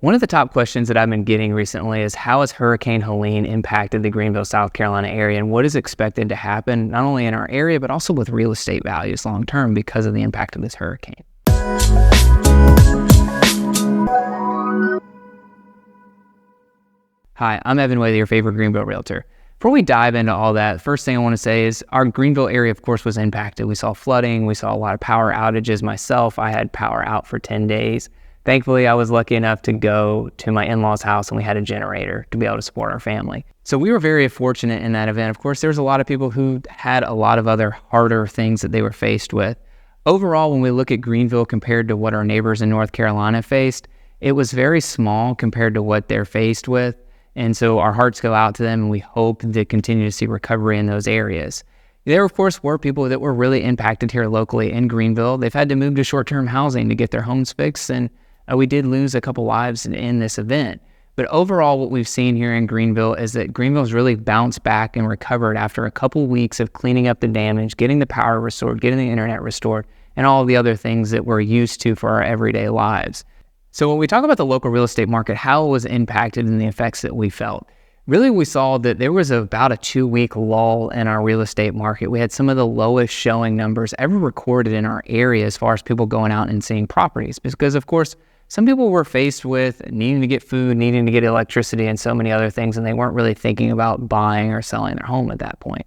One of the top questions that I've been getting recently is how has Hurricane Helene impacted the Greenville, South Carolina area, and what is expected to happen not only in our area but also with real estate values long term because of the impact of this hurricane. Hi, I'm Evan Whaley, your favorite Greenville Realtor. Before we dive into all that, the first thing I want to say is our Greenville area, of course, was impacted. We saw flooding, we saw a lot of power outages. Myself, I had power out for 10 days. Thankfully, I was lucky enough to go to my in-laws' house and we had a generator to be able to support our family. So we were very fortunate in that event. Of course, there was a lot of people who had a lot of other harder things that they were faced with. Overall, when we look at Greenville compared to what our neighbors in North Carolina faced, it was very small compared to what they're faced with. And so our hearts go out to them and we hope to continue to see recovery in those areas. There, of course, were people that were really impacted here locally in Greenville. They've had to move to short-term housing to get their homes fixed, and we did lose a couple lives in this event. But overall, what we've seen here in Greenville is that Greenville's really bounced back and recovered after a couple weeks of cleaning up the damage, getting the power restored, getting the internet restored, and all the other things that we're used to for our everyday lives. So when we talk about the local real estate market, how it was impacted and the effects that we felt, really we saw that there was about a 2-week lull in our real estate market. We had some of the lowest showing numbers ever recorded in our area as far as people going out and seeing properties. Because of course, some people were faced with needing to get food, needing to get electricity, and so many other things, and they weren't really thinking about buying or selling their home at that point.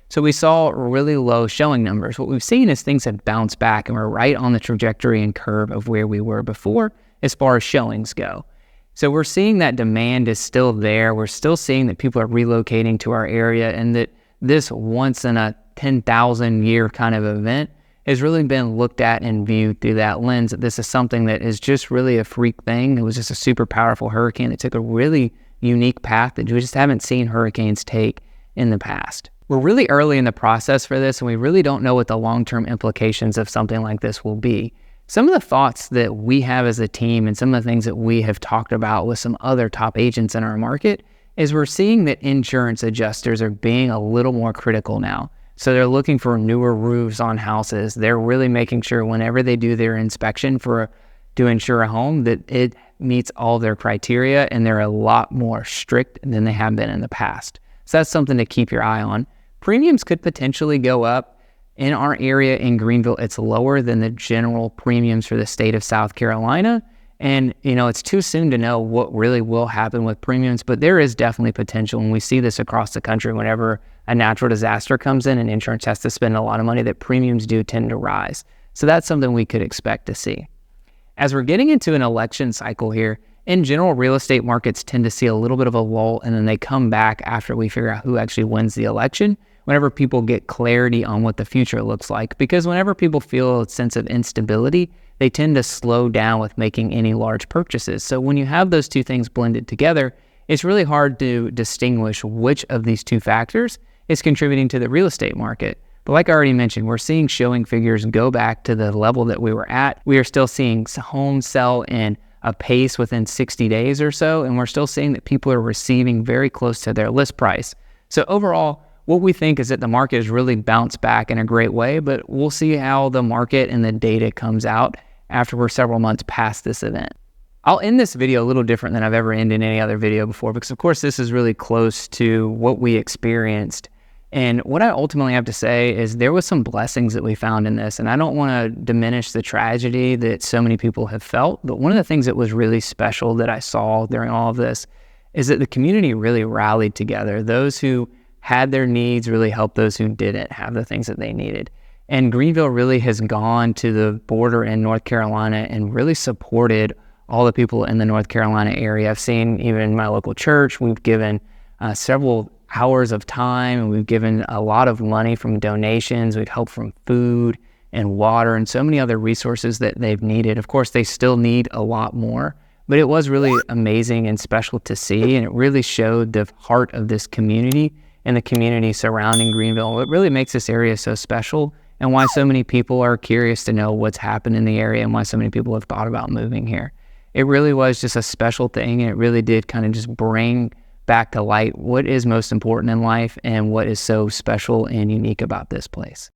So we saw really low showing numbers. What we've seen is things have bounced back, and we're right on the trajectory and curve of where we were before as far as showings go. So we're seeing that demand is still there. We're still seeing that people are relocating to our area, and that this once in a 10,000 year kind of event has really been looked at and viewed through that lens. That this is something that is just really a freak thing. It was just a super powerful hurricane that took a really unique path that we just haven't seen hurricanes take in the past. We're really early in the process for this, and we really don't know what the long-term implications of something like this will be. Some of the thoughts that we have as a team and some of the things that we have talked about with some other top agents in our market is we're seeing that insurance adjusters are being a little more critical now. So they're looking for newer roofs on houses. They're really making sure whenever they do their inspection to insure a home that it meets all their criteria, and they're a lot more strict than they have been in the past. So that's something to keep your eye on. Premiums could potentially go up. In our area in Greenville, it's lower than the general premiums for the state of South Carolina. And, it's too soon to know what really will happen with premiums, but there is definitely potential. And we see this across the country whenever a natural disaster comes in and insurance has to spend a lot of money, that premiums do tend to rise. So that's something we could expect to see. As we're getting into an election cycle here, in general, real estate markets tend to see a little bit of a lull, and then they come back after we figure out who actually wins the election, whenever people get clarity on what the future looks like. Because whenever people feel a sense of instability, they tend to slow down with making any large purchases. So when you have those two things blended together, it's really hard to distinguish which of these two factors is contributing to the real estate market. But like I already mentioned, we're seeing showing figures go back to the level that we were at. We are still seeing homes sell in a pace within 60 days or so, and we're still seeing that people are receiving very close to their list price. So overall, what we think is that the market has really bounced back in a great way, but we'll see how the market and the data comes out after we're several months past this event. I'll end this video a little different than I've ever ended any other video before, because of course this is really close to what we experienced. And what I ultimately have to say is there was some blessings that we found in this, and I don't want to diminish the tragedy that so many people have felt, but one of the things that was really special that I saw during all of this is that the community really rallied together. Those who had their needs really helped those who didn't have the things that they needed. And Greenville really has gone to the border in North Carolina and really supported all the people in the North Carolina area. I've seen even in my local church, we've given several hours of time, and we've given a lot of money from donations. We've helped from food and water and so many other resources that they've needed. Of course, they still need a lot more, but it was really amazing and special to see, and it really showed the heart of this community and the community surrounding Greenville. What really makes this area so special, and why so many people are curious to know what's happened in the area and why so many people have thought about moving here. It really was just a special thing, and it really did kind of just bring back to light what is most important in life and what is so special and unique about this place.